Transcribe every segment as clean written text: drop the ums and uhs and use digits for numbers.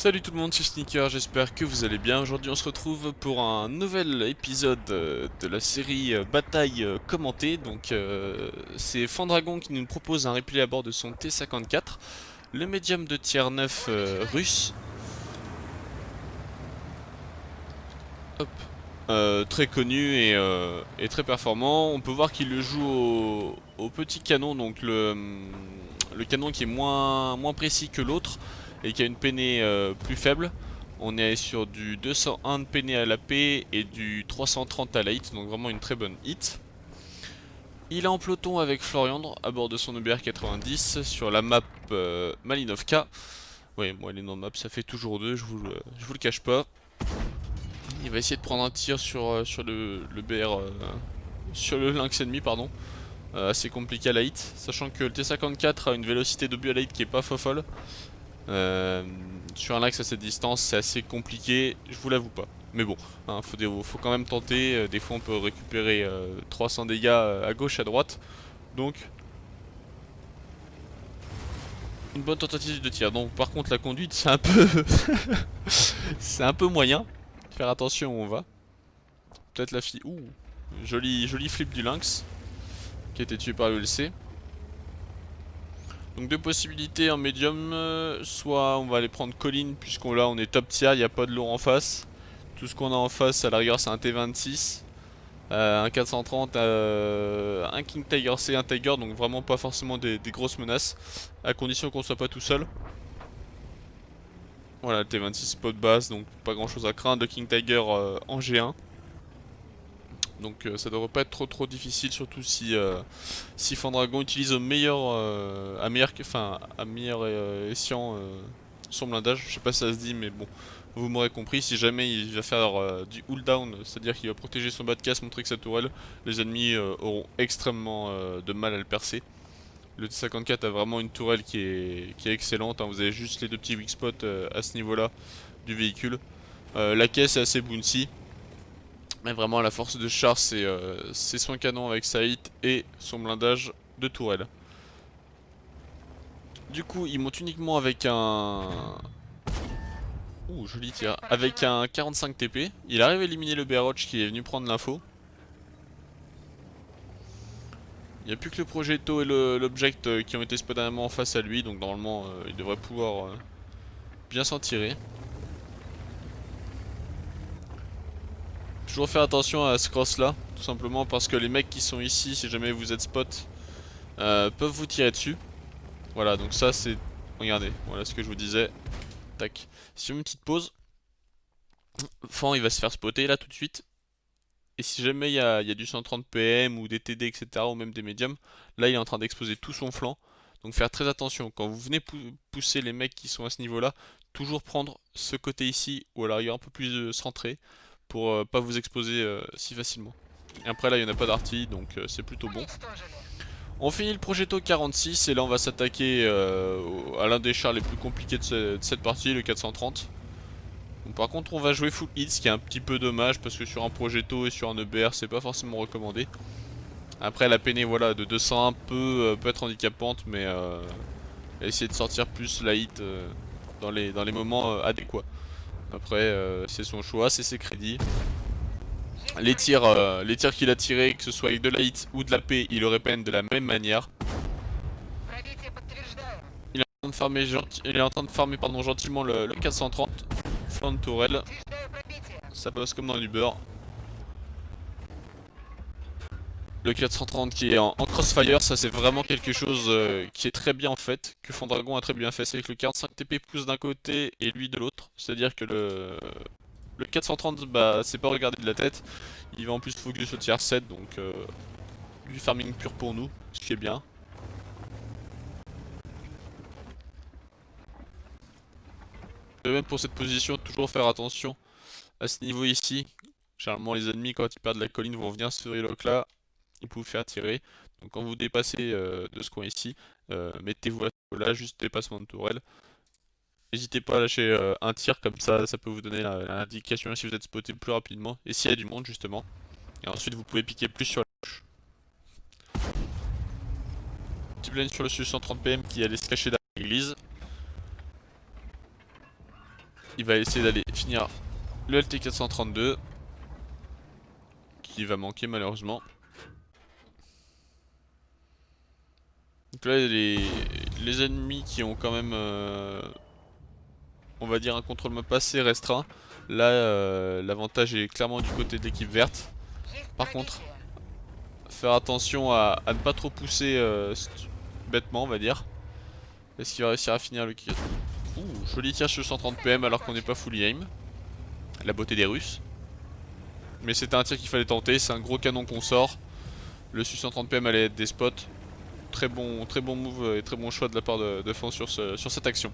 Salut tout le monde, c'est Sneaker, j'espère que vous allez bien. Aujourd'hui on se retrouve pour un nouvel épisode de la série Bataille commentée. C'est Fandragon qui nous propose un replay à bord de son T-54, le médium de tier 9 russe. Hop. Très connu et très performant. On peut voir qu'il le joue au petit canon, donc le canon qui est moins précis que l'autre et qui a une peinée plus faible. On est sur du 201 de peinée à la P et du 330 à la hit, donc vraiment une très bonne hit. Il est en peloton avec Floriandre à bord de son EBR 90 sur la map Malinovka. Ouais, moi les noms de map ça fait toujours deux, je vous le cache pas. Il va essayer de prendre un tir sur le BR, sur le lynx ennemi, pardon. Assez compliqué à la hit, sachant que le T54 a une vélocité d'obus à la hit qui est pas folle. Sur un lynx à cette distance, c'est assez compliqué, je vous l'avoue pas. Mais bon, hein, faut quand même tenter. Des fois, on peut récupérer 300 dégâts à gauche, à droite. Donc, une bonne tentative de tir. Donc, par contre, la conduite, c'est un peu, c'est un peu moyen. Faire attention où on va. Peut-être la fille. Ouh, joli flip du lynx qui a été tué par l'ULC. Donc deux possibilités en médium, soit on va aller prendre Colline puisqu'on là on est top tier, il n'y a pas de lourd en face. Tout ce qu'on a en face à la rigueur c'est un T26, un 430, un King Tiger C, un Tiger, donc vraiment pas forcément des grosses menaces, à condition qu'on soit pas tout seul. Voilà, le T26 spot basse, donc pas grand chose à craindre, le King Tiger en G1. Donc ça devrait pas être trop difficile, surtout si Fandragon utilise au meilleur, à meilleur escient son blindage. Je sais pas si ça se dit, mais bon, vous m'aurez compris. Si jamais il va faire du hull down, c'est-à-dire qu'il va protéger son bas de casse, montrer que sa tourelle, les ennemis auront extrêmement de mal à le percer. Le T54 a vraiment une tourelle qui est excellente, hein. Vous avez juste les deux petits weak spots à ce niveau-là du véhicule. La caisse est assez bouncy. Mais vraiment la force de Char c'est son canon avec sa hit et son blindage de tourelle. Du coup il monte uniquement avec un... Ouh joli tir. Avec un 45 TP. Il arrive à éliminer le Berroch qui est venu prendre l'info. Il n'y a plus que le Progetto et l'Object qui ont été spontanément en face à lui. Donc normalement il devrait pouvoir bien s'en tirer. Toujours faire attention à ce cross là. Tout simplement parce que les mecs qui sont ici, si jamais vous êtes spot, peuvent vous tirer dessus. Voilà, donc ça c'est... Regardez, voilà ce que je vous disais. Tac. Si on met une petite pause, Fan il va se faire spotter là tout de suite. Et si jamais il y a du 130 PM ou des TD etc. ou même des médiums, là il est en train d'exposer tout son flanc. Donc faire très attention. Quand vous venez pousser les mecs qui sont à ce niveau là, toujours prendre ce côté ici ou alors il est un peu plus centré pour pas vous exposer si facilement. Et après là il n'y en a pas d'arty donc c'est plutôt bon. On finit le Progetto 46 et là on va s'attaquer à l'un des chars les plus compliqués de cette partie, le 430. Bon, par contre on va jouer full hit, ce qui est un petit peu dommage parce que sur un Progetto et sur un EBR c'est pas forcément recommandé. Après la peinée voilà, de 201 peut être handicapante, mais essayer de sortir plus la hit dans les moments adéquats. Après c'est son choix, c'est ses crédits. Les tirs qu'il a tirés, que ce soit avec de la hit ou de la P, il le répète de la même manière. Il est en train de farmer pardon, gentiment le 430. Flanc de tourelle. Ça passe comme dans du beurre. Le 430 qui est en crossfire, ça c'est vraiment quelque chose qui est très bien en fait, que Fandragon a très bien fait. C'est que le 45 TP pousse d'un côté et lui de l'autre. C'est-à-dire que le 430, bah c'est pas regarder de la tête. Il va en plus focus au tier 7, donc du farming pur pour nous, ce qui est bien. De même pour cette position, toujours faire attention à ce niveau ici. Généralement les ennemis quand ils perdent la colline vont venir sur ce lock là, ils peuvent faire tirer. Donc quand vous dépassez de ce coin ici, mettez-vous à ce là, juste dépassement de tourelle. N'hésitez pas à lâcher un tir comme ça peut vous donner l'indication si vous êtes spoté plus rapidement et s'il y a du monde justement. Et ensuite vous pouvez piquer plus sur la gauche. Petit blind sur le Su 130 PM qui allait se cacher derrière l'église. il va essayer d'aller finir le LT 432 qui va manquer malheureusement. Donc là les ennemis qui ont quand même on va dire un contrôle map assez restreint. Là l'avantage est clairement du côté de l'équipe verte. Par contre faire attention à ne pas trop pousser bêtement on va dire. Est-ce qu'il va réussir à finir le kill? Ouh, joli tir sur 130 PM alors qu'on n'est pas fully aim. La beauté des Russes. Mais c'était un tir qu'il fallait tenter, c'est un gros canon qu'on sort. Le Su 130 PM allait être des spots. Très bon move et très bon choix de la part de Fan sur cette action.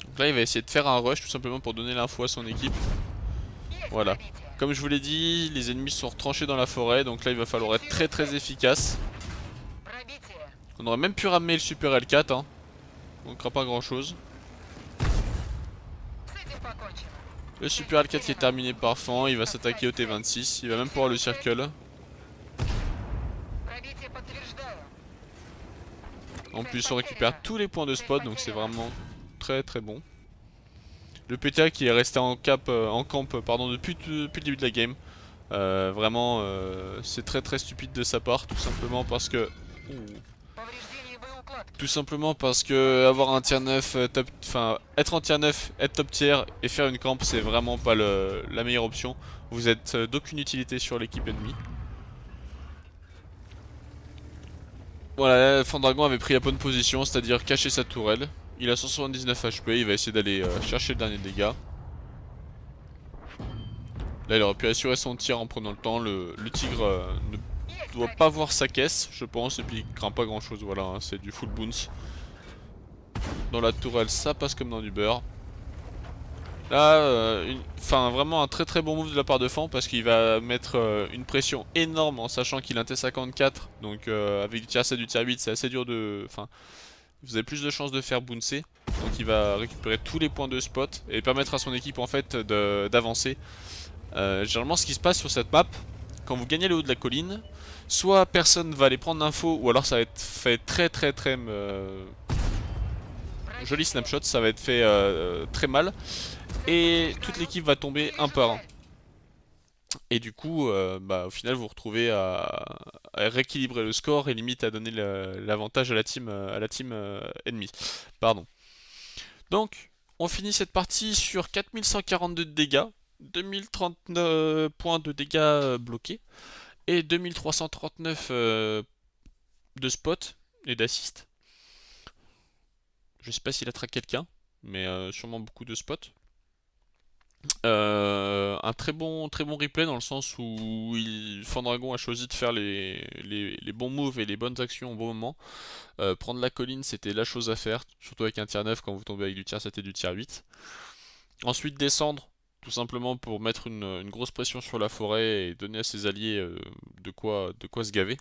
Donc là il va essayer de faire un rush tout simplement pour donner l'info à son équipe. Voilà. Comme je vous l'ai dit, les ennemis sont retranchés dans la forêt, donc là il va falloir être très efficace. On aurait même pu ramener le Super L4, hein. On ne craint pas grand chose. Le Super L4 qui est terminé par Fan, il va s'attaquer au T26, il va même pouvoir le circle. En plus on récupère tous les points de spot, donc c'est vraiment très bon. Le PTA qui est resté en camp depuis le début de la game. Vraiment c'est très stupide de sa part, tout simplement parce que... avoir un tier 9 top, enfin être en tier 9, être top tier et faire une camp, c'est vraiment pas la meilleure option. Vous êtes d'aucune utilité sur l'équipe ennemie. Voilà, Fandragon avait pris la bonne position, c'est-à-dire cacher sa tourelle. Il a 179 HP, il va essayer d'aller chercher le dernier dégât. Là il aurait pu assurer son tir en prenant le temps, le tigre ne doit pas voir sa caisse je pense, et puis il craint pas grand chose, voilà, hein, c'est du full bounce. Dans la tourelle ça passe comme dans du beurre. Là, vraiment un très bon move de la part de Fan parce qu'il va mettre une pression énorme en sachant qu'il a un T54. Donc avec du tier 7, du tier 8 c'est assez dur de... Enfin, vous avez plus de chances de faire bouncer. Donc il va récupérer tous les points de spot et permettre à son équipe en fait d'avancer. Généralement ce qui se passe sur cette map, quand vous gagnez le haut de la colline, soit personne va aller prendre l'info ou alors ça va être fait très joli snapshot, ça va être fait très mal. Et toute l'équipe va tomber un par un. Et du coup, au final, vous vous retrouvez à rééquilibrer le score et limite à donner l'avantage à la team, ennemie. Pardon. Donc, on finit cette partie sur 4142 de dégâts, 2039 points de dégâts bloqués et 2339 de spot et d'assist. Je sais pas s'il attraque quelqu'un, mais sûrement beaucoup de spots. Un très bon replay dans le sens où Fandragon a choisi de faire les bons moves et les bonnes actions au bon moment. Prendre la colline c'était la chose à faire, surtout avec un tier 9 quand vous tombez avec du tier 7 et du tier 8. Ensuite descendre, tout simplement pour mettre une grosse pression sur la forêt et donner à ses alliés de quoi se gaver.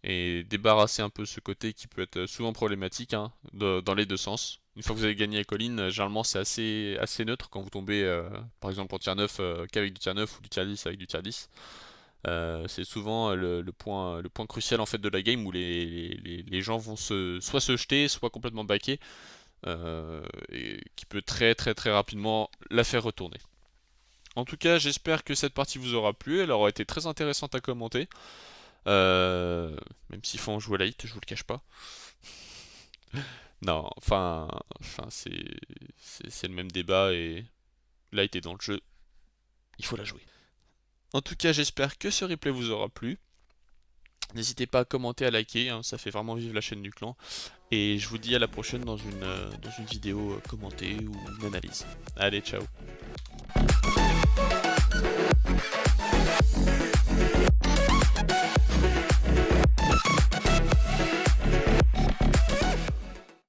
Et débarrasser un peu ce côté qui peut être souvent problématique hein, dans les deux sens. Une fois que vous avez gagné la colline, généralement c'est assez neutre quand vous tombez par exemple en tier 9 qu'avec du tier 9 ou du tier 10 avec du tier 10. C'est souvent le point crucial en fait de la game où les gens vont soit se jeter, soit complètement backer. Et qui peut très rapidement la faire retourner. En tout cas, j'espère que cette partie vous aura plu, elle aura été très intéressante à commenter. Même s'il faut en jouer light, je vous le cache pas. Non, c'est le même débat et light est dans le jeu, il faut la jouer. En tout cas, j'espère que ce replay vous aura plu. N'hésitez pas à commenter, à liker, hein, ça fait vraiment vivre la chaîne du clan. Et je vous dis à la prochaine dans une vidéo commentée ou une analyse. Allez, ciao.